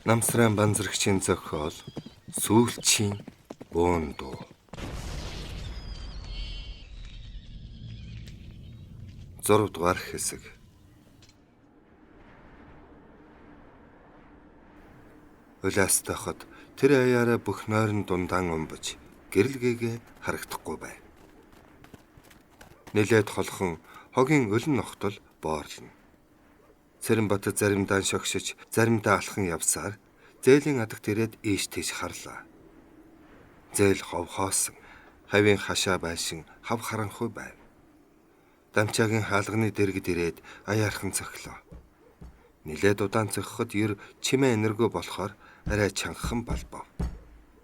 Намсран банзрагчийн зохиол сүүлчийн буун дуу. Зурвдугаар хэсэг. Улаас тахад тэр аяараа бүх нойрон дундаан умбаж гэрэлгээгээ харагдахгүй байв. Нэлээд холхон хогийн өлөн ногтол боорлно. Цэрэнбат заримдаа шогшиж, заримдаа алхан явсаар зээлийн адагт ирээд ийш тийш харлаа. Зээл ховхоосон, хавийн хашаа байшин хав харанхуй байв. Дамчаагийн хаалганы дэргэд ирээд аяархан цохлоо. Нилээд удаан цохиход ер чимээ энэргүй болохоор арай чангахан балбав.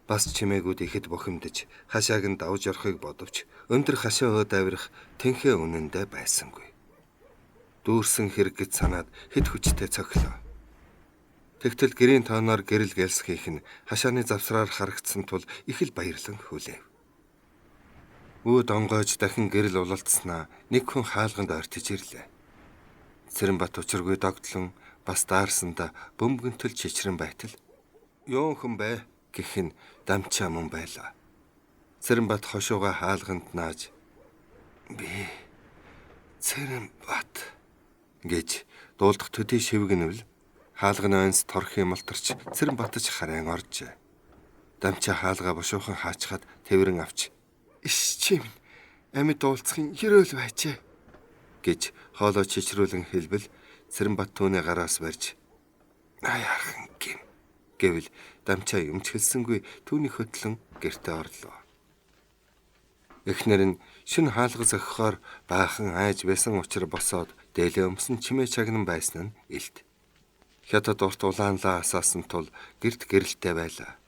Бас чимээгүүд ихэд бухимдаж, хашааг нь давж орохыг бодовч өндөр хашаа өөд авирах тэнхээ үнэндээ байсангүй. Дүүрсэн хэрэг гэж санаад хэд хүчтэй цохилоо. Тэгтэл гэрийн тооноор гэрэл гэлс хийх нь хашааны завсраар харагдсан тул их л баярлан хүлээв. Үүд онгойж дахин гэрэл улалцснаа нэг хүн хаалганд ойртож ирлээ. Цэрэнбат учиргүй догтлон бас даарсанда бөмбөгөнтөл чичрэн байтал "Юу хүн бэ?" гэх нь дамчаа мөн байлаа. Цэрэнбат хошууга хаалганд нааж "Би Цэрэнбат" гэж дуулдах төдий шивгэнвэл хаалганы онс торхи малтарч Цэрэнбатч харайн оржээ. Дамчаа хаалгаа бошуухан хаачхад тэврэн авч "Иш чим амьд уулзахын хөрөөл байжээ" гэж хоолой чичрүүлэн хэлбэл Цэрэнбат түүний гараас барьж "Аяархан гин" гэвэл дамчаа юмчгэлсэнгүй түүний хөтлөн гэртээ орлоо. Эхнэр нь шүн хаалга зохихоор баахан айж байсан учраас босоод дээлээ өмсөн чимээ чагнан байсан нь илт. Хятад урт улаанлаа асаасан тул гэрт гэрэлтэй байлаа.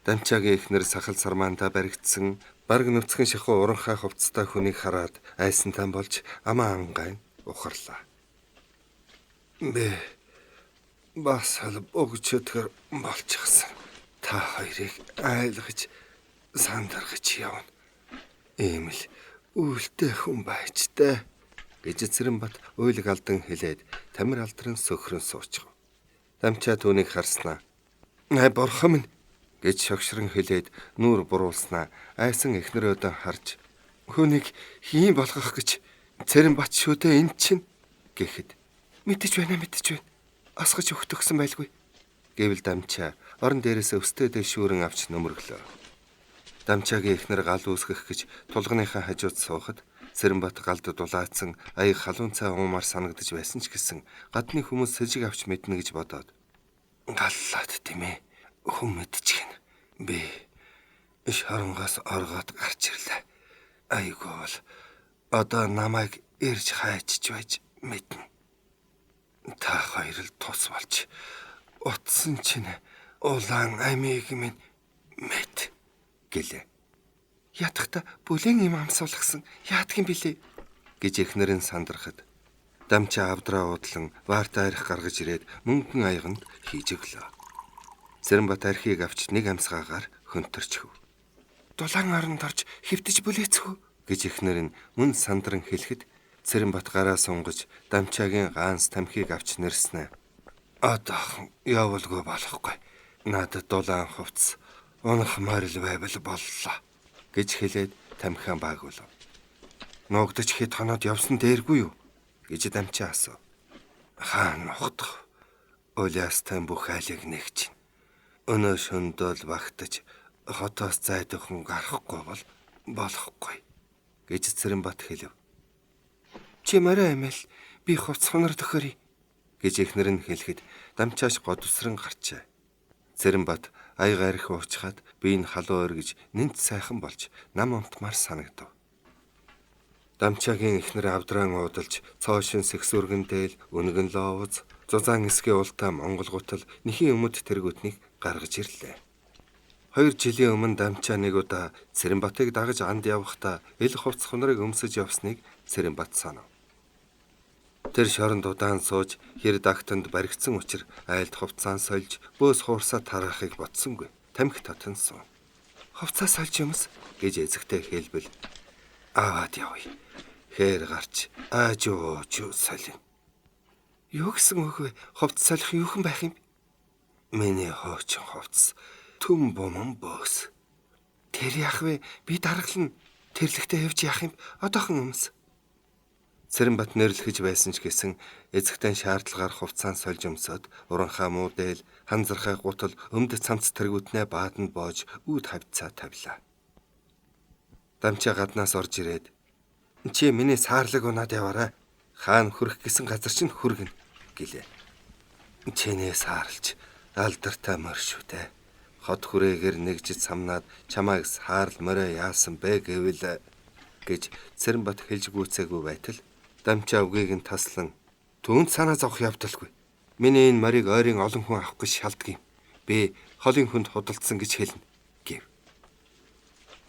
Дамчаагийн эхнэр сахал сармаандаа баригдсан барг нүцгэн шахуу уранхай хувцастай хүнийг хараад айсантай болж амаа ангайн ухарлаа. "Бэ бас л богчдгэр болчихсон. Та хоёрыг айлгаж сандаргаж явна. Ийм л үлдээ хүн байжтэй" гэж Цэрэнбат уйлаг алдан хэлээд тамир алдран сөхрөн суучв. Дамчаа түүнийг харснаа "Ай бурхан минь" гэж шогшрон хэлээд нүүр буруулснаа айсан эхнэрөөдөө харж "Хүнийг хийн болгох гэж Цэрэнбат шүү дээ энэ чинь" гэхэд "Мэдэж байна. Асгаж өгтөгсөн байлгүй" гэвэл дамчаа орон дээрээс өстэй дэшүүрэн авч нөмрөглөө. Дамчаагийн эхнэр гал үүсгэх гэж тулганыхаа хажууд суухад Цэрэнбат галд дулаацсан аяг халуун цай уумаар санагдаж байсан ч гэсэн гадны хүмүүс сэжиг авч мэднэ гэж бодоод "Галлаад тийм ээ. Хүн мэдчихнэ. Би шоронгоос оргоод гарч ирлээ. Айгүй бол одоо намайг ирж хайчж байж мэднэ. Та хоёр л тус болж утсан чинь улаан амийг минь мэд" гэлээ. "Ятахта бүлийн юм амсуулгасан яадгийн билээ" гэж эхнэр нь сандрахад дамчаа авдраа уудлан ваарта арх гаргаж ирээд мөнгөн аяганд хийж өглөө. Цэрэнбат архийг авч нэг амсгаагаар хөнтөрчв. "Дулаан оронд орж хэвтэж бүлээцгүү" гэж эхнэр нь мөн сандран хэлэхэд Цэрэнбат гараа сунгаж дамчаагийн гаанс тамхиг авч нэрснэ. "Одоохон явуулгүй болохгүй. Надад дулаан хувцас унах морил байвал боллоо" гэж хэлээд тамхиа баагуулв. "Нуугдаж хэд хоноод явсан дээргүй юу?" гэж дамчаа асуув. "Хаа нухдах? Улаастай бүх айлыг нэгж. Өнөө шөндөөл багтаж хотоос зайдахын гарахгүй бол болохгүй" гэж Цэрэнбат хэлв. "Чи морой амиал би хувцас хунар төхөөрэй" гэж эхнэр нь хэлэхэд дамчааш годвсран гарчээ. Цэрэнбат аяг арх уучхад би энэ халуун өргөж нэнт сайхан болж нам унтмаар санагдав. Дамчаагийн эхнэр авдран уудалж цоошин сэгсүргэндээл үнэгэн лоовз зузаан эсгээ ултаа Монгол гутал нэхийн өмд тэргүүтнийг гаргаж ирлээ. 2 жилийн өмнө дамчаа нэг удаа Цэрэнбатыг дагаж анд явахдаа ил хувцас хунарыг өмсөж явсныг Цэрэнбат санав. Тэр шоронд удаан сууж хэр дагтанд баригдсан учраас айлд хувцаан сольж бөөс хуурсаа тараахыг ботсонгүй. Тамхи татан суун. "Хувцас сольж юмс" гэж эзэгтэй хэлбэл "Аваад явъя. Хээр гарч аажуу солино." "Юу гэсэн үг вэ? Хувцас солих юу хэн байх юм?" Миний хоочин хувцас түн бомон бөөс. Тэр яах вэ? Би даргална. Тэрлэгтээ явж яах юм? Одоохон өмс. Цэрэнбат нэрлэхэж байсан ч гэсэн эзэгтэн шаардлагаар хувцаан сольж өмсөд уранхаа муудээл ханзархай гутал өмдөц цамц тэргүүтнээ бааданд боож үүд хавцаа тавилаа. Дамчаа гаднаас орж ирээд чи миний саарлаг унаад яваарай. Хаан хүрэх гэсэн газар чинь хүргэнэ гэлээ. Чинээ саарлж алдартай морь шүү дээ. Хот хүрээгээр нэгжид самнаад чамайг саарл морой яасан бэ гэвэл гэж Цэрэнбат хэлж гүйцээгүй байтал дамчаа үгийг нь таслан түүнд санаа зовох явдалгүй. Миний энэ морийг ойрын олон хүн авах гэж шалтгаан юм. Би холын хүнд худалдсан гэж хэлнэ гэв.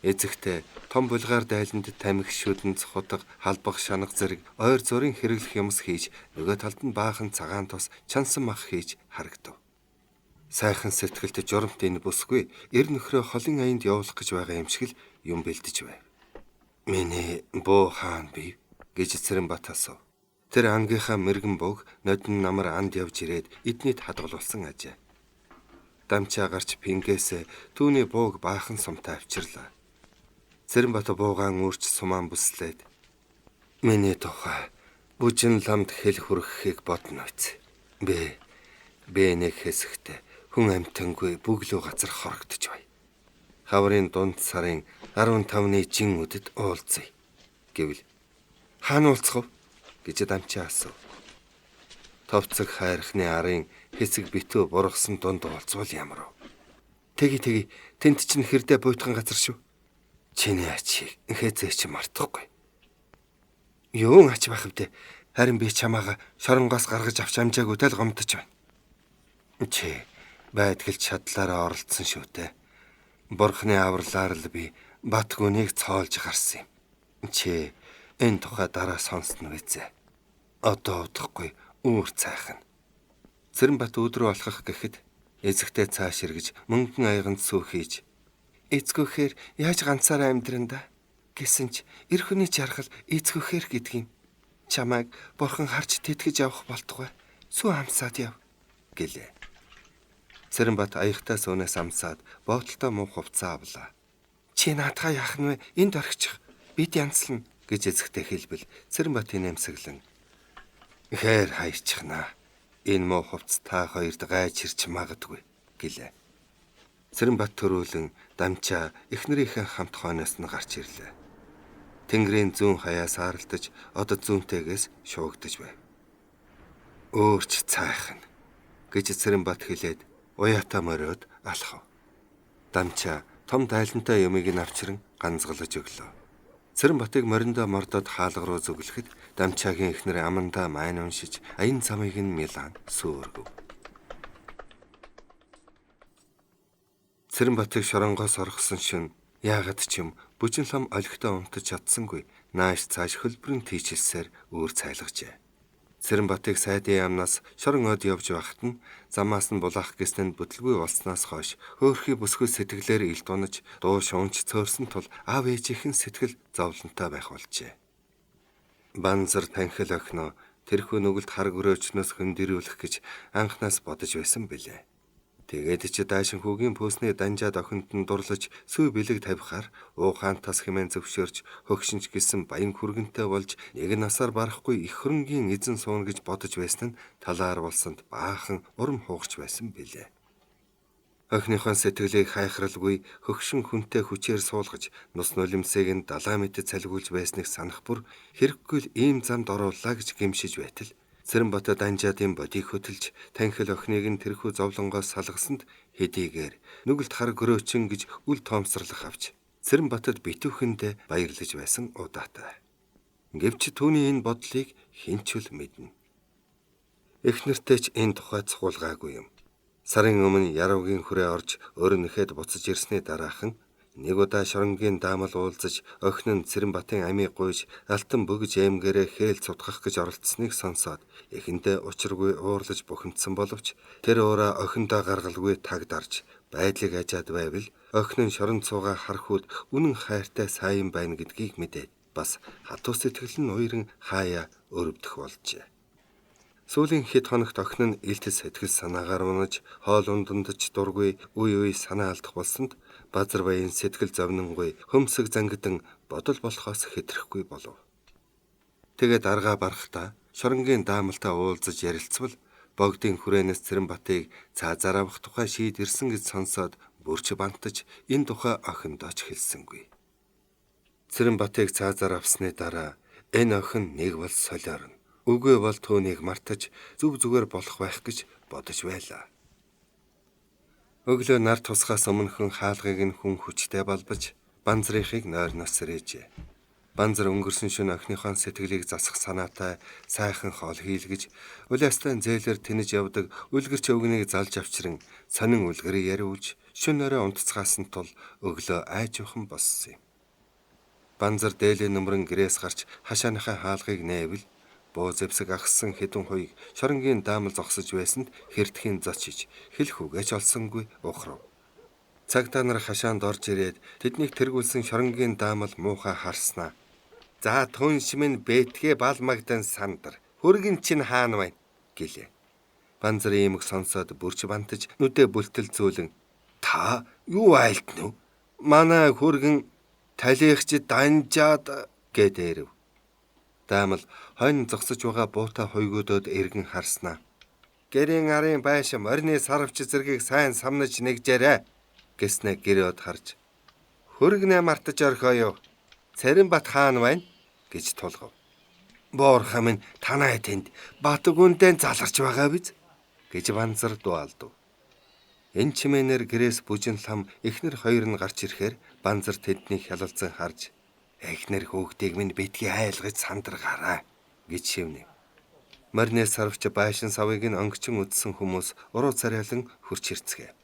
Эзэгтэй том булгаар дайланд тамхи шүдэн цохотго халбах шанах зэрэг ойр зургийн хэрэглэх юмс хийж нөгөө талд нь баахан цагаан тос чансан мах хийж харагдав. Сайхан сэтгэлд журамт энэ бүсгүй эр нөхрөө холын аянд явуулах гэж байгаа юм шиг л юм бэлдэж байв. Миний буу хаан бив гэж Цэрэнбат асуув. Тэр ангийнхаа мэрэгэн бууг нодин намар анд явж ирээд эднийд хадгалуулсан ажээ. Дамчаа гарч пингээс түүний бууг баахан сумтай авчирлаа. Цэрэнбат буугаан үрч сумаан бүслээд миний тухай бүжин ламд хэл хүргэхийг бодно үз. Би нэг хэсэгтээ хүн амтангүй бүглүү газар хорогдож бай. Хаврын дунд сарын 15-ны жин үдэд уулзъя гэвэл хаана уулзах вэ гэж дамчаа асуув. Товцог хайрхны арын хэсэг битүү бургасан дунд уулзвал ямар вэ? Тэги тэнд чинь хэрдээ буйтхан газар шүү. Чиний ачийг хэзээ ч мартахгүй. Юун ач байх вдэ? Харин би чамаага шоронгоос гаргаж авч амжаагүй тэл гомдож байна. Чи байдгалд шадлаараа оролцсон шүү дээ. Бурхны авралаар л би Батгүнийг цоолж гарсан юм. Чи энэ тухай дараа сонсно вэзээ. Одоо удахгүй үүр цайхан. Цэрэнбат өдрөө алхах гэхэд эзэгтэй цааш эргэж мөнгөн аяганд сүү хийж эзгөхээр яаж ганцаараа амьдранда гэсэн ч эр хүний жаргал эзгөхээр гэдэг юм. Чамайг бурхан харж тэтгэж явах болтугай. Сүү амсаад яв гэлээ. Цэрэнбат аягтай суунаас амсаад боотолтой муу хувцас авлаа. Чи наадхаа яах нь вэ? Энд орхичих. Бид янзлна гэж эзэгтэй хэлбэл Цэрэнбатын нэмсэглэн хээр хайрчихнаа. Энэ муу хувцас та хоёрт гайж ирч магадгүй гэлээ. Цэрэнбат төрүүлэн дамчаа эхнэрийнхээ хамт хойноос нь гарч ирлээ. Тэнгэрийн зүүн хаяас харалтаж одод зүүнтэйгээс шуугдаж байв. Өөрч цайхан гэж Цэрэнбат хэлээд уяатаа мориод алхав. Дамчаа том дайлантай юмыг нь авчран ганцгалж өглөө. Цэрэнбатыг мориндоо мордоод хаалга руу зүглэхэд дамчаагийн эхнэр амандаа майн уншиж аян замыг нь милан сүөргөв. Цэрэнбатыг шоронгоос орхисон шин яагаад ч юм бүжин лам олигтой унтаж чадсангүй нааш цааш хөлбөрийн тийчилсээр өөр цайлгажээ. Цэрэнбатыг сайдын яамнаас шорон од явж байхад нь замаас нь булаах гэсэнд бүтлгүй болсноос хойш хөөрхий бүсгүй сэтгэлээр ил дунаж дуу шуунч цөөрсөн тул аав ээжийнхэн сэтгэл зовлонтой байх болжээ. Банзар танхил охиноо тэрхүү нүгэлт хар гөрөөчнөөс хөндөрүүлэх гэж анхнаас бодож байсан билээ. Тэгээд ч даашин хүүгийн пөөсний данжаад охинд нь дурлаж сүү бэлэг тавихаар уухаантас хэмээн зөвшөөрч хөгшинч гисэн баян хүргэнтэй болж нэг насаар барахгүй их хөрөнгийн эзэн суун гэж бодож байсан нь талаар болсонд баахан урам хугарч байсан билээ. Охиныхон сэтгэлийг хайхралгүй хөгшин хүнтэй хүчээр суулгаж нус нулимсыг нь далай мэдэд цалгуулж байсныг санах бүр хэрэггүй л ийм замд орууллаа гэж гэмшиж байтал Цэрэнбат данжаадын бодийг хөтөлж танхил охиныг нь тэрхүү зовлонгоос салгасанд хэдийгээр нүгэлт хар гөрөөчин гэж үл тоомсрлах авч Цэрэнбатад битүүхэндээ баярлаж байсан удаатай. Гэвч түүний энэ бодлыг хинчүүл мэднэ. Эхнэртэй ч энэ тухай цохуулгаагүй юм. Сарын өмнө Яравгийн хүрээ орж өөрөнөхэд буцаж ирсний дараахан нэг удаа шоронгийн даамал уулзаж охин нь Цэрэнбатын амийг гуйж алтан бөгж аймгээрээ хээл цутгах гэж оролдсныг сонсоод эхэндээ учиргүй уурлаж бухимдсан боловч тэр уураа охиндоо гаргалгүй таг дарж байдлыг ажаад байвал охин нь шорон цуугаа хархууд үнэн хайртай сайн байна гэдгийг мэдээд бас хатуу сэтгэл нь уйран хаяа өрөвдөх болжээ. Сүүлийн хэд хоногт охин нь илтэс сэтгэл санаагаар унаж, хоол ундандаж дургүй, үе санаа алдах болсонд Базар баян сэтгэл зовнингүй хөмсөг зангидан бодол болохоос хэтрэхгүй болов. Тэгээд аргаа барахдаа шоронгийн даамалтай уулзаж ярилцвал богдын хүрээнээс Цэрэнбатыг цаазаар авах тухай шийдэрсэн гэж сонсоод бүрч бантаж энэ тухай охиндооч хэлсэнгүй. Цэрэнбатыг цаазаар авсны дараа энэ охин нэг бол солиорно. Үгүй бол түүнийг мартаж зүв зүгээр болох байх гэж бодож байлаа. Өглөө нар тусгаас өмнөхөн хаалгыг нь хүн хүчтэй балбаж Банзрынхыг нойрноос сэрээжээ. Банзар өнгөрсөн шөнө охиныхон сэтгэлийг засах санаатай сайхан хоол хийлгэж, улаастай зээлэр тэнэж явдаг үлгэрч өвгнийг залж авчран сонин үлгэр яриулж, шөнө өрөө унтцгаасан тул өглөө айжуухан боссон юм. Банзар дээлээ нөмрөн гэрээс гарч хашааныхаа хаалгыг нээвэл буу зэвсэг агссан хэдэн хуйг шоронгийн даамал зогсож байсанд хэрдэхийн зочиж хэлэх үгээч олсонгүй ухрав. Цагдаа нар хашаанд орж ирээд тэднийг тэргүүлсэн шоронгийн даамал муухай харснаа. За түнш минь бэтгэ балмагдан сандар. Хөргөн чинь хаана байна гэлээ. Банзар иймэг сонсоод бүрч бантаж нүдэ бүлтэл зүүлэн та юу айлтна вэ? Манай хөргөн талихч данжаад гэдээрэв. Даамал хойно зогсож байгаа буутай хойгуудод эргэн харснаа. Гэрийн арын байш морины сарвч зэргийг сайн самнаж нэгжээрэ гэснэ гэрөөд харж. Хөргнээ мартаж орхиоё. Цэрэнбат хаана байна гэж тулгав. Боорхам минь танай тэнд Батгүндэн заларч байгаа биз гэж Банзар дуалдав. Энэ чимээнэр гэрээс бүжин лам эхнэр хоёр нь гарч ирэхээр Банзар тэднийг хялалцан харж эхнэр хүүхдийг минь битгий айлгаж сандаргаарай гэж шивнэв. Морины сарвч байшин савыг нь онгочин үдсэн хүмүүс уруу царайлан хурч ирцгээв.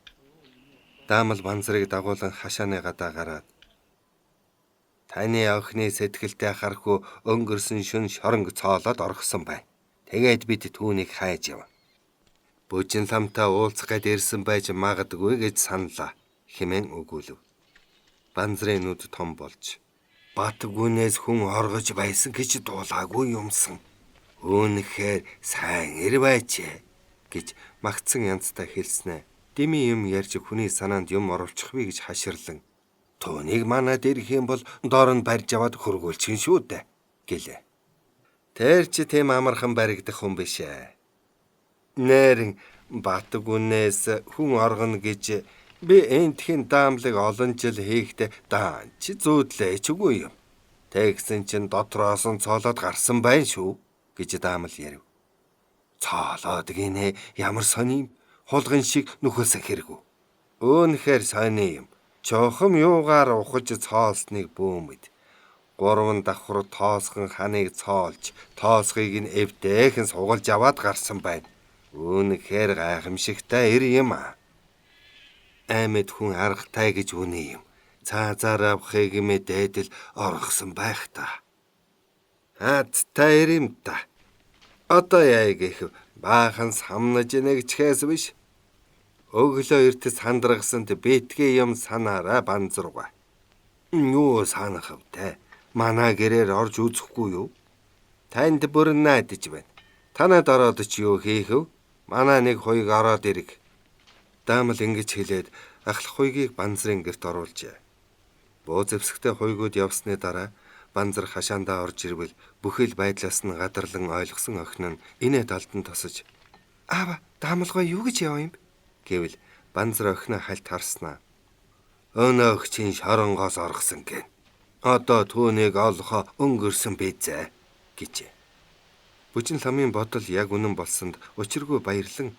Даамал Банзарыг дагуулan хашааны гадаа гараад таны охины сэтгэлтэй харахгүй өнгөрсөн шөнө шоронг цоолоод орхсон бай. Тэгээд бид түүнийг хайж яв. Бүжин ламтай уулзах гээд ирсэн байж магадгүй гэж саналаа хэмээн өгүүлв. Банзрын нүд том болж Батгүнээс хүн оргож байсан гэж дуулаагүй юмсан. Үүнхээр сайн ир байжээ гэж магтсан янзтай хэлснэ. Дими юм ярьж хүний санаанд юм оруулчихвэ гэж хаширлан түүнийг манад ирэх юм бол доор нь барьж аваад хөргүүлчихэн шүү дээ гэлээ. Тэр чи тийм амархан баригдах хүн биш ээ. Нэрэн Батгүнээс хүн оргоно гэж би энтхийн даамлыг олон жил хийхдээ даан чи зүүдлээч үгүй юм. Тэгсэн чин дотроос нь цоолоод гарсан байх шүү гэж даамал ярив. Цоолоод гинэ ямар сони юм. Хулгын шиг нүхэлсэх хэрэггүй. Өөнөхөр сони юм. Чохом юугаар ухаж цоолсныг бөөмөд. 3 давхар тоосхон ханыг цоолж, тоосхыг нь эвдээхэн сугалж аваад гарсан байна. Өөнөхөр гайхамшигтай ир юм аа. Аймад хүн аргатай гэж үнэ юм. Цаазаар авахыг мэдээд л оргосон байх та. Та ирэм та. Одоо яа гэх баахан самнаж нэгчхээс биш. Өглөө эртэс хандрагсанд битгий юм санаараа Банзарга. Юу санах вэ? Манай гэрээр орж үзэхгүй юу? Танд бүр найдаж байна. Танад ороод ч юу хийх вэ? Манай нэг хуйг ороод ирэг. Даамал ингэж хэлээд ахлах хуйгийг Банзрын гэрт оруулжээ. Буу зэвсэгтэй хуйгууд явсны дараа Банзар хашаандаа орж ирвэл бүхэл байдлаас нь гадарлан ойлгосон охин нь инээд алдан тосож "Аава, даамалгаа юу гэж яв юм?" гэвэл Банзар охиноо хальт харснаа. "Өнөө охчин шоронгоос оргосон гэн. Одоо түүнийг олохоо өнгөрсөн бизээ" гэжээ. Бүжин ламын бодол яг үнэн болсонд учиргүй баярлан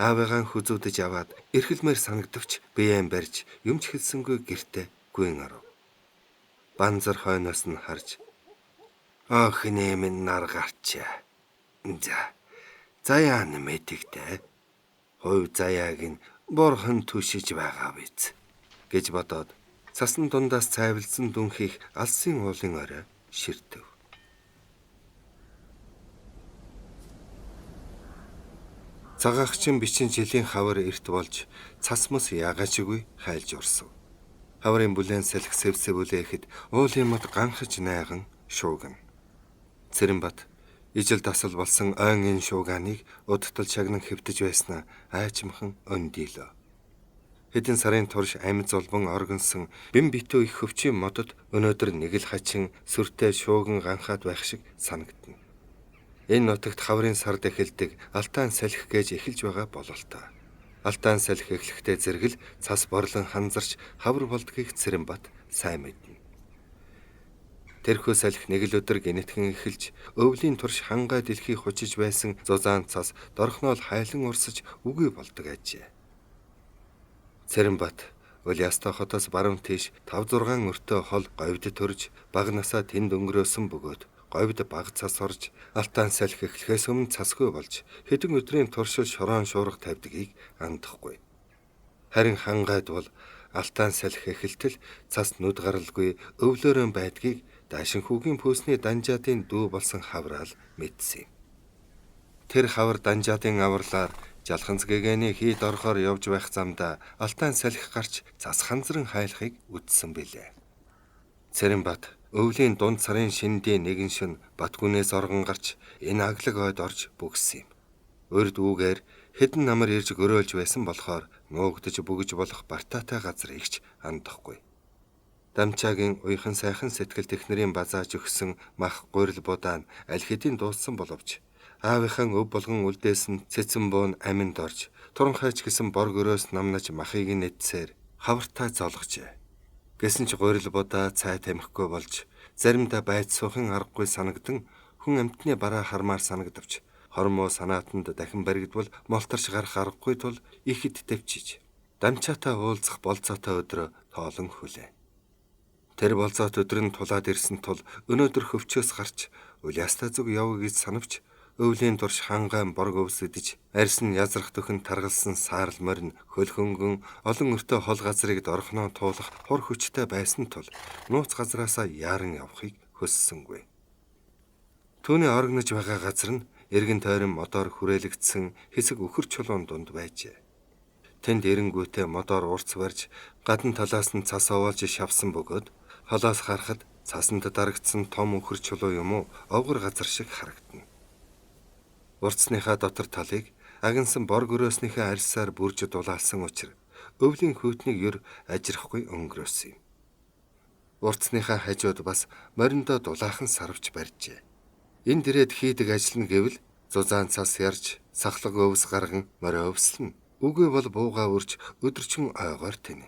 аавыгаа хүзүүдэж аваад эрхэлмээр санагдавч биеэн барьж юмч хэлсэнгүй гэртээ гүйн оров. Банзар хойноос нь харж "Охины минь нар гарчаа. Заяа нэмэтэгтэй. Хувь заяаг нь бурхан түшиж байгаа биз" гэж бодоод цасан дундаас цайвалсан дүнхийх алсын уулын орой ширтэв. Цагаагчин бичин жилийн хавар эрт болж цас мөс ягаачгүй хайлж урсав. Хаврын бүлээн салхи сэвсэвүлээхэд уулын мод ганхаж найган шууган. Цэрэнбат Ижил тасал болсон ойн энэ шуугааныг удтал шагнан хэвтэж байснаа айчмхан өндийлөө. Хэдэн сарын турш амьд золбон оргонсон бим битүү их хөвчийн модод өнөөдөр нэг л хачин сүртэй шууган ганхаад байх шиг санагдана. Энэ нутагт хаврын сард эхэлдэг алтаан салхи гэж эхэлж байгаа бололтой. Алтаан салхи эхлэхдээ зэрэгэл цас борлон ханзарч хавар болдгийг Цэрэнбат сайн мэднэ. Тэрхүү салхи нэг л өдөр гинэтхэн эхэлж өвлийн турш хангай дэлхий хучиж байсан зузаан цас дорхноол хайлан урсаж үгүй болдог ажээ. Цэрэнбат Улиастай хотоос баруун тийш 5-6 өртөө хол говьд төрж баг насаа тэнд өнгөрөөсөн бөгөөд говьд баг цас орж алтаан салхи эхлэхээс өмнө цасгүй болж хэдэн өдрийн туршил шороон шуурга тавьдгийг андахгүй. Харин хангайд бол алтаан салхи эхэлтэл цас нүд гаралгүй өвлөөрөн байдгийг Даашин хүүгийн пөөсний данжаатын дүү болсон хавраал мэдсэн юм. Тэр хавар данжаатын авралаар жалханц гэгэний хийд орохоор явж байх замда алтаан салхи гарч цас ханзран хайлахыг үдсэн билээ. Цэрэнбат өвлийн дунд сарын шиндийн нэгэн шөнө Батгүнээс оргон гарч энэ аглаг ойд орж бүгсэн юм. Урд үүгээр хэдэн намар ирж гөрөөлж байсан болохоор нуугдж бөгж болох бартаатай газар игч андахгүй. Дамчаагийн уйхан сайхан сэтгэл технэрийн базааж өгсөн мах гурил будаа нь аль хэдийн дууссан боловч аавынхан өв болгон үлдээсэн цэцэн буун аминд орж туранхайч гэсэн бор гөрөөс намнаж махыг нэдсээр хавартаа золгожээ. Гэсэн ч гурил будаа цай тамхигүй болж заримдаа байц суухын аргагүй санагдан хүн амтны бараа хармаар санагдавч хормоо санаатанд дахин баригдвал молторч гарах аргагүй тул ихэд төвчиж дамчаатай уулзах болцоотой өдрөө тоолон хүлээ. Тэр болцоот өдөр нь тулаад ирсэн тул өнөөдөр хөвчөөс гарч Улиастай зүг явъя гэж санавч өвлийн турш хангайн борг өвсөдөж арьс нь язрах дөхөн таргалсан саарл морин хөлхөнгөн олон өртөө хол газрыг дорхноо туулах хор хүчтэй байсан тул нууц газраасаа яаран явахыг хөссөнгүй. Түүний оргнож байгаа газар нь эргэн тойрон модоор хүрээлэгдсэн хэсэг өхөр чулуун дунд байжээ. Тэнд эренгүүтээ модоор урц барьж гадна талаас нь цас овоолж шавсан бөгөөд холоос харахад цасанд дарагдсан том өхөр чулуу юм уу овгор газар шиг харагдана. Урцсныхаа дотор талыг агнсан бор гөрөөснийхээ арьсаар бүрж дулаалсан учраас өвлийн хүйтнийг ер ажирахгүй өнгөрөөсөн юм. Урцсныхаа хажууд бас мориндоо дулаахан сарвч барьжээ. Энэ дэрээд хийдэг ажил нь гэвэл зузаан цас ярж сахлаг өвс гарган морио өвслөн. Үгүй бол бууга үрж өдөрчөн ойгоор тэнэ.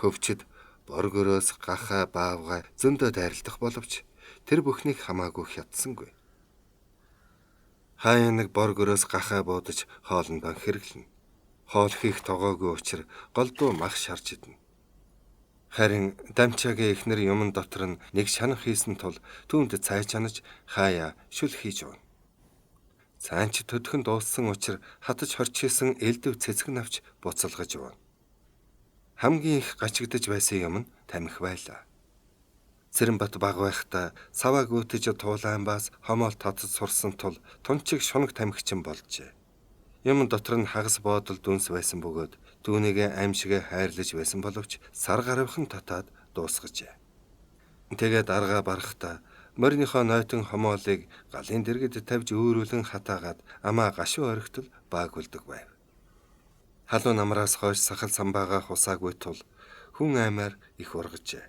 Хөвчд бор гөрөөс гахаа баавга зөндөө дайралдах боловч тэр бүхнийг хамаагүй хятсангүй. Хаяа нэг бор гөрөөс гахаа буудаж хоолндоо хэрэглэнэ. Хоол хийх тогоогүй учраас голдуу мах шарж идэнэ. Харин дамчаагийн эхнэр юмн дотор нь нэг шанах хийсэн тул түүнд цай чанаж хаяа шүл хийж өгнө. Цаанч төдхөн дууссан учраас хатаж хорчилсан элдв цэцэг навч буцалгаж өгнө. Хамгийн их гачигдж байсан юм нь тамхи байлаа. Цэрэнбат баг байхдаа саваа гүйтэж туулаан баас хомоол татаж сурсан тул тунчиг шунаг тамхичин болжээ. Юм дотор нь хагас буудал дүнс байсан бөгөөд түүнийгээ аимшигэ хайрлаж байсан боловч сар гаравхан татаад дуусгажээ. Тэгээд аргаа барахдаа мориныхоо нойтон хомоолыг галын дэргэд тавьж өөрүүлэн хатаагаад амаа гашуу орхитол баагулдаг байв. Халуун намраас хойш сахал самбаага хусаагүй тул хүн аймаар их ургажээ.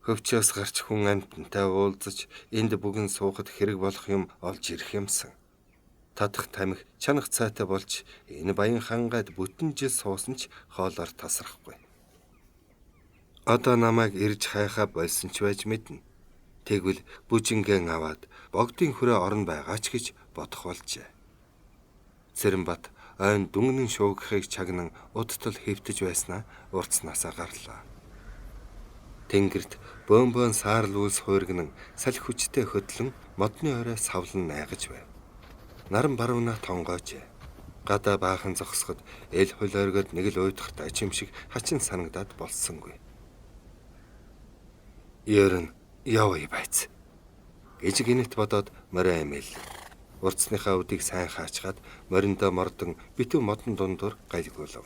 Хөвчөөс гарч хүн амтантай уулзаж энд бүгэн суухад хэрэг болох юм олж ирэх юмсан. Татах тамхи чанах цайтай болж энэ баян хангайд бүтэн жил суусан ч хоолоор тасрахгүй. Одоо намайг ирж хайхаа болсон ч байж мэднэ. Тэгвэл бүжингэн аваад богдын хүрээ орон байгаа ч гэж бодох болжээ. Цэрэнбат ойн дүнгийн шуугихыг чагнан удтал хэвтэж байснаа урцнаасаа гарлаа. Тэнгэрт бөөнбөөн саарл үлс хуурган салхи хүчтэй хөдлөн модны орой савлан найгаж байв. Наран баруунаа тонгоожээ. Гадаа баахан зогсоход эл хөл оргиод нэг л уйдахт ачим шиг хачин санагдаад болсонгүй. Ерөн явъя байц гэж гинэт бодоод морио эмээл. Урцсныхаа үдийг сайн хаачгаад мориндоо мордон битүү модон дундуур гайлгуулв.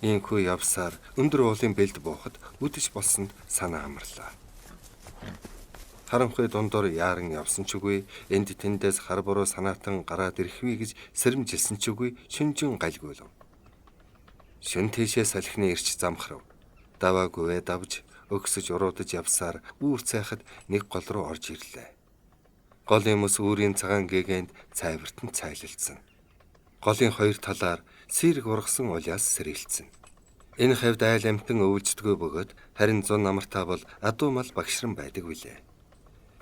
Ийхүү явсаар өндөр уулын бэлд буухад үдэж болсонд санаа амарлаа. Харанхуй дундуур яаран явсан ч үгүй, энд тэндээс хар буруу санаатан гараад ирэхвэ гэж сэрэмжилсэн ч үгүй, шүнжин гальгүйлв. Шүн тийшээ салхины ирч замхрав. Даваагүй давж өгсөж уруудаж явсаар үүр цайхад нэг гол руу орж ирлээ. Голын мөс үүрийн цагаан гэгэнд цайвартан цайлалцсан. Голын хоёр талаар сэрэг ургасан улаас сэрэлцэн. Энэ хавьд айл амтан өвлждгөө бөгөөд харин зун намартаа бол адуу мал багшран байдаг билээ.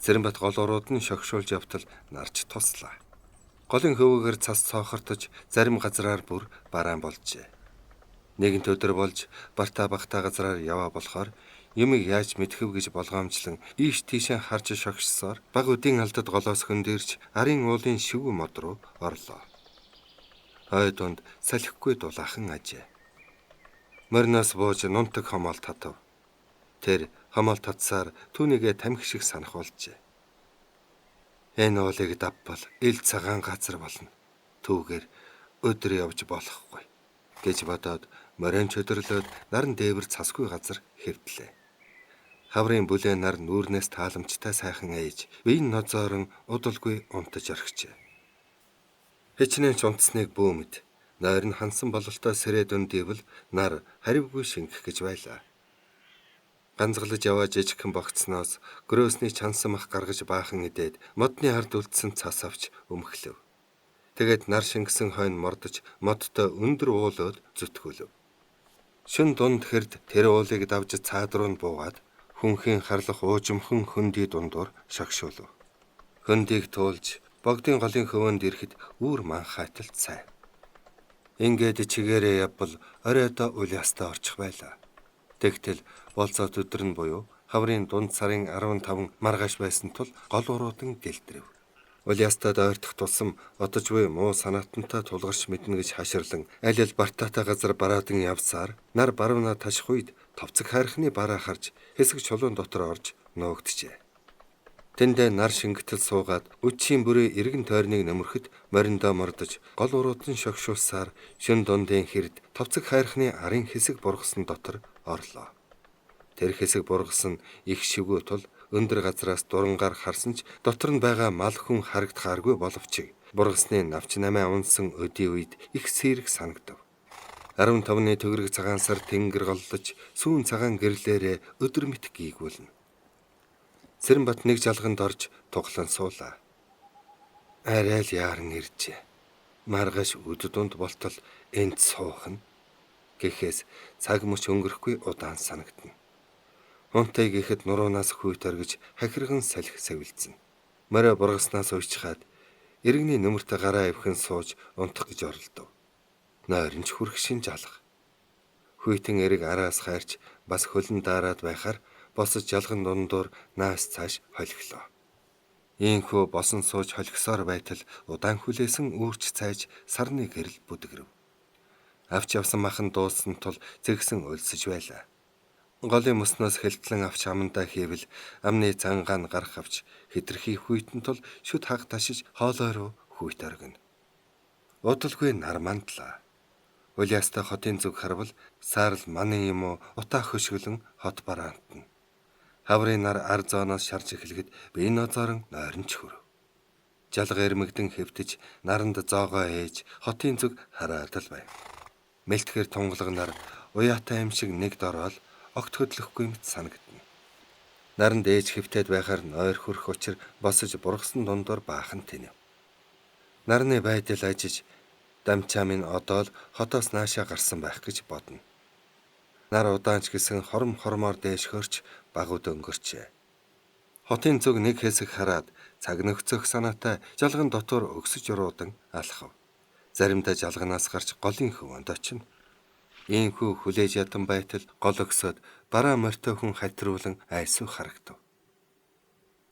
Цэрэнбат гол урууд нь шогшуулж явтал нарч туслаа. Голын хөвөөгөр цас цоохортож зарим газраар бүр бараан болжээ. Нэгэнт өдөр болж бартаа багтаа газраар яваа болохоор юмыг яаж мэдхэв гэж болгоомжлон ийш тийшээ харж шогшсоор баг үдийн алдад голоос хөндөрч арын уулын шивүү мод руу орлоо. Хой дунд салхихгүй дулаахан ажээ. Мориноос бууж нунтаг хомоол татав. Тэр хомоол татсаар түүнийгээ тамхи шиг санах болжээ. Энэ уулыг давбал ил цагаан газар болно. Түүгээр өдөр явж болохгүй гэж бодоод морин чөдөрлөөд наран дээвэр цасгүй газар хэвтлээ. Хаврын бүлээн нар нүүрнээс тааламжтай сайхан ээж, биеийн нозоорон удалгүй унтаж орхижээ. Хичнээн ч унтсныг бөөмөд, нойр нь хансан бололтой сэрээ дүндийвэл нар харивгүй шингэх гэж байлаа. Ганцгалж яваа жижигхэн богцсноос гөрөөсний чансан мах гаргаж баахан идээд модны ард үлдсэн цас авч өмхлөв. Тэгээд нар шингэсэн хойно мордож модтой өндөр уулууд зүтгүүлв. Шүн дунд хэрд тэр уулыг давж цаад руу нь буугаад хүнхийн харлах уужимхан хөндөй дундуур шогшуулв. Хөндийг туулж богдын голын хөвөнд ирэхэд үүр манхайтал цай. Ингээд чигээрээ явбал оройдоо улаастаа орчих байлаа. Тэгтэл болцоод өдөр нь буюу хаврын дунд сарын 15 маргааш байсан тул гол уруудан гэлтрэв. Улаастад ойртох тусам одожгүй муу санаатантай тулгарч мэднэ гэж хаширлан аль аль бартаатай газар бараадан явсаар нар баруунаа таших үед товцог хайрхны бараа харж хэсэг чулуун дотор орж нуугджээ. Тэндээ нар шингэтэл суугаад үчийн бүрээ эргэн тойрныг нөмөрөхөд мориндоо мордож гол уруудан шогшуулсаар шүн дундын хэрд товцог хайрхны арын хэсэг бургасан дотор орлоо. Тэр хэсэг бургасан их шивгүү тул өндөр газраас дурангаар харсан ч дотор нь байгаа мал хүн харагдахааргүй боловч бургасны навч намаа унсан өдий үед их сэрэг санагдав. 15-ны төгрөг цагаан сар тэнгэр голлож сүүн цагаан гэрлээрээ өдөр мэт гийгүүлнэ. Цэрэнбат нэг жалганд орж туглан суулаа. Арай л яаран иржээ. Маргааш үд дунд болтол энд суухна гэхээс цаг мөч өнгөрөхгүй удаан санагдана. Унтай гэхэд нуруунаас хүйт оргиж хахирган салхи савилдсан. Морой бургаснаас уйчхаад иргэний нөмөртө гараа ивхэн сууж унтах гэж оролдов. Нойрон ч хүрхшин жалга. Хүйтэн эрэг араас хайрч бас хөлн дараад байхаар босож жалган дундуур наас цааш холихлоо. Ийхүү босон сууж холихсоор байтал удаан хүлээсэн үүрч цайж сарны гэрэл бүдгэрв. Авч явсан махан дууссан тул зэгсэн өлсөж байлаа. Голын мөснөөс хэлтлэн авч амандаа хийвэл амны цангаан гарах авч хитрхи хүйтэн тул шүд хаг ташиж хоолой руу хүйт оргино. Удалгүй нар мандлаа. Улаастай хотын зүг харвал саарл манын юм уу утаа хөшгөлөн хот бараантна. Хаврын нар ар зооноос шарж эхлэхэд бие нозоорон нойронч хүрв. Жалга эрмэгдэн хэвтэж наранд зоогоо ээж хотын зүг хараад л байв. Мэлтгэр тунгалаг нар уяатай юм шиг нэг дороод огт хөдлөхгүй мэт санагдана. Наранд ээж хэвтээд байхаар нойр хөрөх учир босож бургасан дундуур баахан тэнэв. Нарны байдал ажиж дамчаа минь одоо л хотоос наашаа гарсан байх гэж бодно. Нар удаанч гисэн хором хормоор дээш хөрч багууд өнгөрчээ. Хотын зүг нэг хэсэг хараад цаг нөхцөх санаатай жалган дотор өгсөж уруудан алхав. Заримдаа жалганаас гарч голын хөвөнд очино. Ийхүү хүлээж ятан байтал гол өгсөд бараа морьтой хүн хатруулан айсуу харагдав.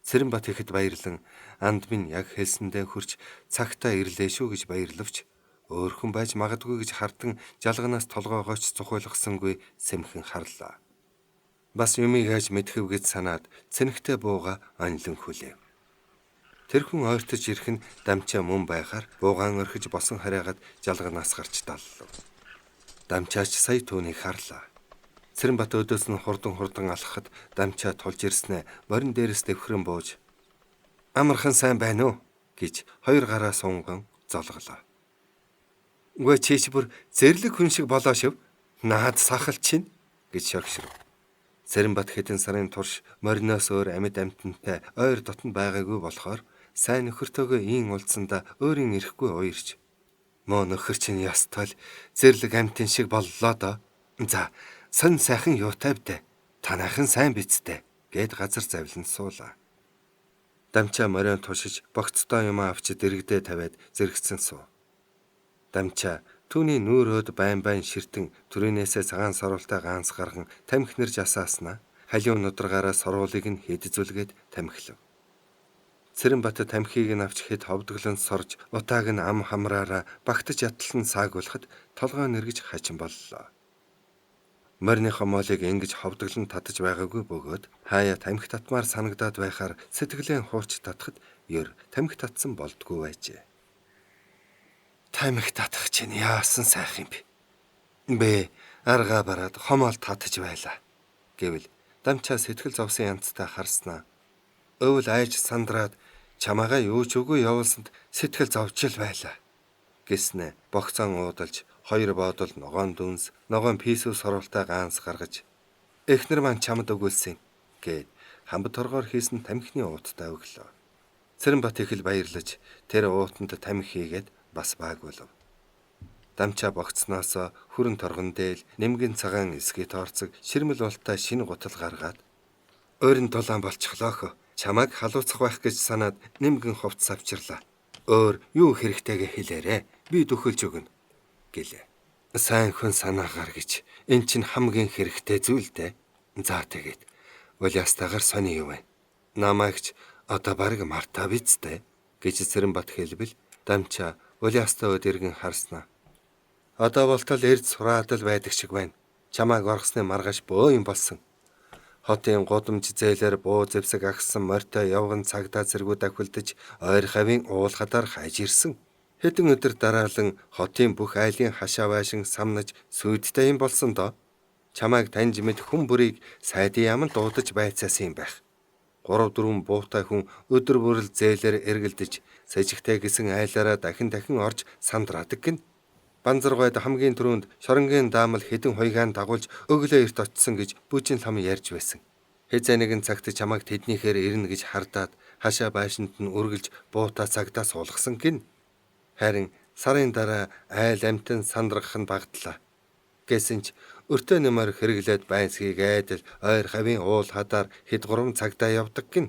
Цэрэнбат ихэд баярлан анд минь яг хэлсэндээ хурч цагтаа ирлээ шүү гэж баярлавч өөрхөн байж магадгүй гэж хардан жалганаас толгоогооч цухуулгасангүй сэмхэн харлаа. Бас юмыг хайж мэдхэв гэж санаад цэнхтэй бууга анлан хүлээв. Тэр хүн ойртож ирэх нь дамчаа мөн байхаар буугаан орхиж босон хараагаад жалганаас гарч даллав. Дамчаач сая түүнийг харлаа. Цэрэнбат өдөөс нь хурдан алхахад Дамчаа тулж ирснэ морин дээрээс дэвхрэн бууж "Амархан сайн байна уу?" гэж хоёр гараа сунган золголоо. "Үгүй чийч бүр зэрлэг хүн шиг болоо шив. Наад сахал чинь" гэж шогшров. Цэрэнбат хэдэн сарын турш мориноос өөр амьд амтантай ойр дотнд байгаагүй болохоор сайн нөхөртөөгөө ийн уулзсандаа өөрийн ирэхгүй уярч "Мөө нөхөр чинь ястал зэрлэг амтын шиг боллоо доо. За сонь сайхан юутай бдэ. Танайхан сайн бицтэй" гэд газар завлан суулаа. Дамчаа морион тушиж богцтой юм авчид иргэдээ тавиад зэрэгцэн суу. Дамчаа түүний нүүрөөд байн ширтэн түрэнээсээ цагаан саруултай ганц гарган тамхи нэрж асааснаа халиун нударгаараа саруулыг нь хэдзүүлгээд тамхилав. Цэрэнбат тамхиг нь авч хэд ховдглон сорж утааг нь ам хамраараа багтаж ятлан саагуулахад толгой нэргэж хачин боллоо. Мориныхоо моолыг ингэж ховдглон татаж байгаагүй бөгөөд хаяа тамхи татмаар санагдаад байхаар сэтгэлээ хуурч татахад ёр тамхи татсан болдгоо байжээ. "Тамхи татах чинь яасан сайх юм бэ? Бэ аргаа бараад хомоол татаж байлаа" гэвэл Дамчаа сэтгэл зовсон янзтай харснаа. "Өвөл айж сандраад чамаагаа юу ч үгүй явуулсанд сэтгэл зовжил байлаа" гэснэ. Богцон уудалж хоёр боодол ногоон дүнс, ногоон писүү соролтой ганц гаргаж "Эхнэр маань чамд өгүүлсэн" гэд хамбат торгоор хийсэн тамхины ууттай өглөө. Цэрэнбат их л баярлаж тэр уутанд тамхи хийгээд бас баагуулв. Дамчаа богцноос хүрэн торгон дээл нэмгэн цагаан эсгий тоорцог ширмэл болтой шинэ гутал гаргаад "Ойрон дулаан болчихлоохо. Чамайг халууцах байх гэж санаад нэмгэн хувцас авчирлаа. Өөр юу хэрэгтэйгээ хэлээрэ. Би дөхөлж өгнө" гэлээ. "Сайн хүн санаагаар гэж эн чинь хамгийн хэрэгтэй зүйл дээ. За тэгээд улиастайгаар сони юу вэ? Намайгч одоо бараг мартаа бицтэй" гэж Цэрэнбат хэлбэл Дамчаа улиастаа өдөргөн харснаа. "Одоо болтол эрд сураадал байдаг шиг байна. Чамайг орхсны маргааш бөө юм болсон. Хотын гудамж зээлээр буу зэвсэг агсан морьтой явган цагдаа зэргүүд ахилдаж ойр хавийн уулхадаар хайж ирсэн. Хэдэн өдөр дараалан хотын бүх айлын хашаа байшин самнаж сүйдтэй юм болсон доо. Чамайг таньж мэд хүн бүрийг сайдын яманд дуудаж байцаасан юм байх. 3-4 буутай хүн өдөр бүрэл зээлээр эргэлдэж сэжигтэй гисэн айлаараа дахин орж сандраадаг гин. Банзаргойд хамгийн түрүүнд шоронгийн даамал хэдэн хуйгаан дагуулж өглөө эрт очсон гэж бүжин лам ярьж байсан. Хэзээ нэгэн цагт чамайг тэднийхээр ирнэ гэж хардаад хашаа байшинд нь үргэлж буутаа цагдаа суулгасан гин. Харин сарын дараа айл амтэн сандрах нь багтлаа. Гэсэн ч өртөө нэмэр хэрэглээд байсгийг айдал ойр хавийн уул хадаар хэд 3 цагдаа явдаг гин.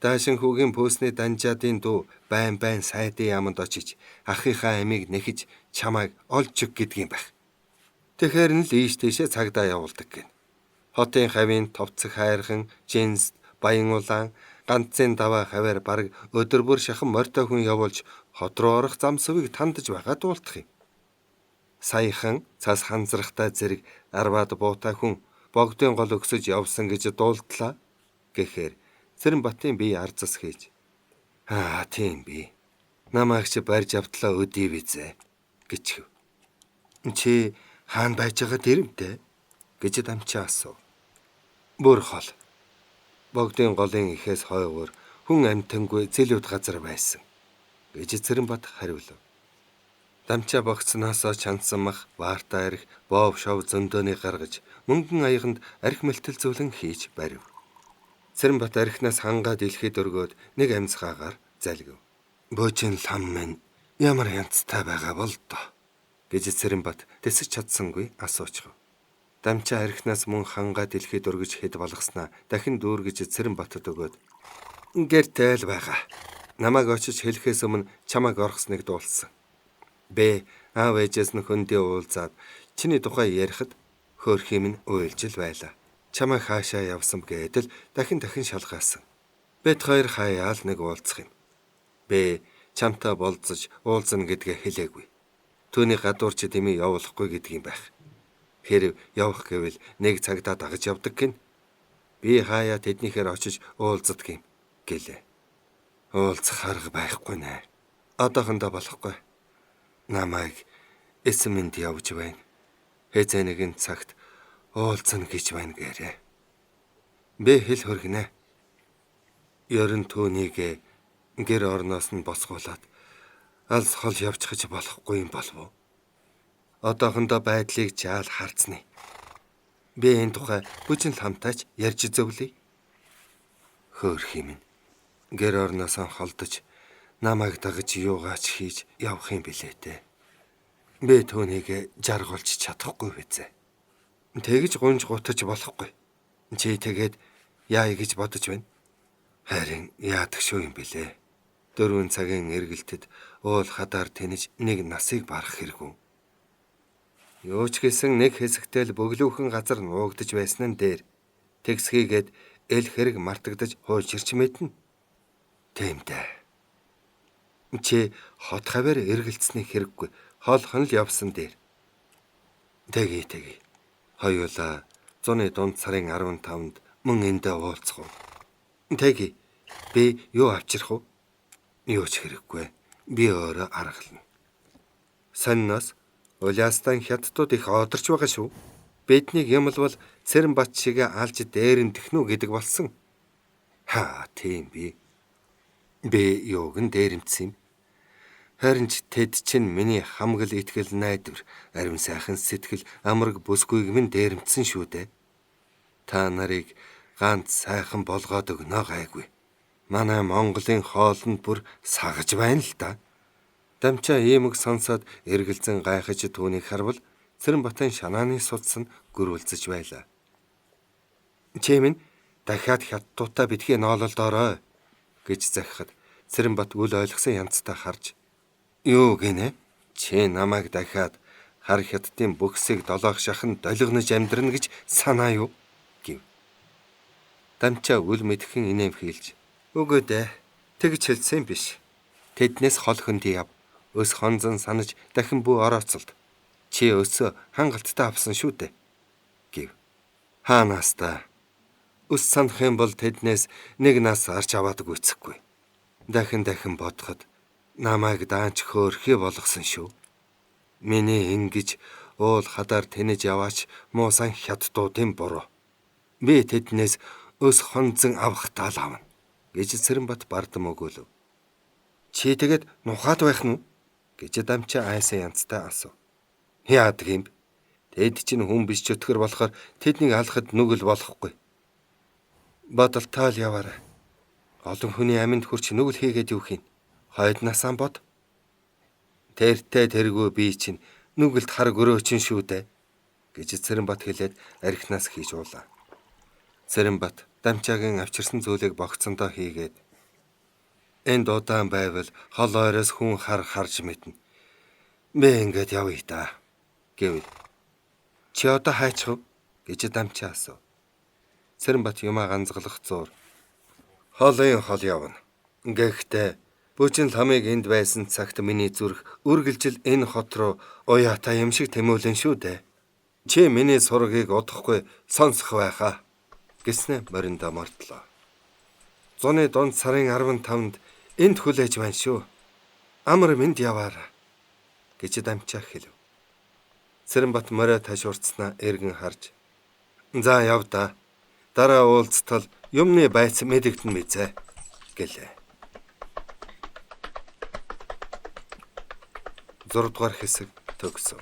Даашин хүүгийн пөөсний данжаадын дүү байн сайдын яманд очиж ахыхаа амийг нэхэж чамайг олж өг гэдгийм байх. Тэгэхэр нь л ийш тийшээ цагдаа явуулдаг гин. Хотын хавийн товцох хайрхан, жинс, баян улаан, ганцын даваа хаваар бараг өдөр бүр шахан морьтой хүн явуулж хот руу орох зам сүвийг тандаж байгаа дуулдах юм. Саяхан цас ханзрахтай зэрэг арваад буутай хүн богдын гол өксөж явсан гэж дуулдлаа. Гэхээр Цэрэнбатын бие арзас хийж тийм би. Намайг чи барьж автлаа өдий визээ гэчихв. Чи хаана байж байгаа дэрэмтэй гэж Дамчаа асуув. Бүр хол. Богдын голын ихээс хойгоор хүн амтангүй зэлүүд газар байсан гэж Цэрэнбат хариулв. Дамчаа богцноос чансан мах ваартаа арх боов шов зөндөөний гаргаж мөнгөн аяганд арх мэлтэлзүүлэн хийж барив. Цэрэнбат архинаас хангаад илхэд өргөөд нэг амьсгаагаар залгив. Бөөжин лам минь ямар янзтай байгаа бол доо гэж Цэрэнбат тэсэж чадсангүй асуучв. Дамчаа архинаас мөн хангаад илхэд өргөж хэд болгоснаа дахин дүүргэж Цэрэнбатад өгөөд "Гэртэл байгаа. Намайг очиж хэлэхээс өмнө чамайг орхсныг дуулсан. Бэ аав ээжээс нь хөндөө уулзаад чиний тухай ярихад хөөрхий минь уйлжил байлаа. Чамайг хаашаа явсан гэдэл дахин шалгаасан. Бэд хоёр хаяал нэг уулзах юм. Бэ чамтай болцож уулзна гэдгээ хэлээгүй. Түүний гадуур чи дэмий явуулахгүй гэдгийм байх. Хэрв явах гэвэл нэг цагдаа дагаж явдаг гин. Би хаяа тэднийхээр очиж уулздаг юм" гэлээ. "Уулзах арга байхгүй нэ. Одоохондоо болохгүй. Намайг эсэмэнд явж байна. Хэзээ нэгэн цагт уулзна гэж байна гээрээ. Би хэл хөргөнэ. Ерөн түүнийг гэр орноос нь босгуулаад алс хол явчихж болохгүй юм болов уу? Одоохондоо байдлыг жаал харцны. Би энэ тухай бүжин хамтаач ярьж зөвлөе. Хөөх юм. Гэр орноос нь холдож намайг дагаж юугаач хийж явах юм билээ те. Би түүнийг жаргуулж чадахгүй вэзэ. Тэгж гунж гутаж болохгүй. Чи тэгээд яа гэж бодож байна? Харин яадаг шүү юм билээ. 4 цагийн эргэлтэд уул хадаар тэнэж нэг насыг барах хэрэггүй. Юу ч гэсэн нэг хэсэгтэл бөглүүхэн газар нуугдж байсан нь дээр тэгсхийгээд эл хэрэг мартагдаж хуучирч мэднэ. Тийм дээ. Чи хот хавар эргэлцсэний хэрэггүй. Хоолхон л явсан дээр. Тэги. Хоёулаа 100-ны дунд сарын 15-нд мөн эндээ уулзах уу? Тэги. Би юу авчрах уу? Юу ч хэрэггүй. Би өөрөө аргална. Сонноос Улястан хятадууд их одорч байгаа шүү. Биднийг юмлвал Цэрэнбат шиг алж дээрэн тэхнүү гэдэг болсон. Тийм би. Би юуг нь дээрэмдсэн юм. Харин ч тэд чинь миний хамгал итгэл найдвар, ариун сайхан сэтгэл, амраг бүсгүйг минь дээрэмдсэн шүү дээ. Та нарыг ганц сайхан болгоод өгнө гайгүй. Манай Монголын хоолнд бүр сагаж байна л да. Дамчаа иймэг сонсоод эргэлзэн гайхаж түүнийг харвал Цэрэнбатын шанааны судас нь гөрүүлзэж байлаа. Чи минь дахиад хятадуудаа битгий ноололдоорой гэж захихад Цэрэнбат үл ойлгосон янзтай харж юу гинэ? Чи намайг дахиад хар хятадын бүхсийг долоох шахан долгинож амьдрна гэж санаа юу? Гэв. Дамчаа үл мэдхэн инээмхийлж үгүй дээ. Тэгж хэлсэн биш. Тэднээс хол хөндөй яв. Өс хонзон санаж дахин бүү орооцолд. Чи өсөө хангалттай авсан шүү дээ. Гэв. Хаанаас та? Өс санах юм бол тэднээс нэг нас арч аваадаг үцэхгүй. Дахин бодоход намайг даанч хөөрхий болгосон шүү. Миний ингэж уул хадаар тэнэж яваач муусан хятадуудын буруу. Би тэднээс өс хонзон авах тал авна гэж Цэрэнбат бардам өгөөлөв. Чи тэгэд нухаад байх нь гэж Дамчаа айсан янзтай асуув. Яадаг юм бэ? Тэд чинь хүн биш чөтгөр болохоор тэднийг алахад нүгэл болохгүй. Бодолтой л яваарай. Олон хүний аминд хүрч нүгэл хийгээд юу хийн? Хойднасаа бод. Тэртээ тэргүй би чинь нүгэлд хар гөрөөчин шүү дээ гэж Цэрэнбат хэлээд архинаас хийж уулаа. Цэрэнбат Дамчаагийн авчирсан зүйлийг богцондоо хийгээд энд удаан байвал хол ойроос хүн харж мэднэ. Би ингээд явъя да гэв. Чи одоо хайчих вэ гэж Дамчаа асуув. Цэрэнбат юмаа ганцгалах зуур. Холын хол явна. Гэхдээ бүжин ламыг энд байсан цагт миний зүрх үргэлжил энэ хот руу уяатай юм шиг тэмүүлэн шүү дээ. Чи миний сургийг удахгүй сонсох байхаа гэснэ мориндоо мордлоо. 100-ны дунд сарын 15-нд энд хүлээж байна шүү. Амар минь яваарай гэж Дамчаа хэлв. Цэрэнбат морой ташуурцснаа эргэн харж за яв да. Дараа уулзтал юмны байц мэдэгдэн мэдээ гэлээ. 6 дугаар хэсэг төгсөв.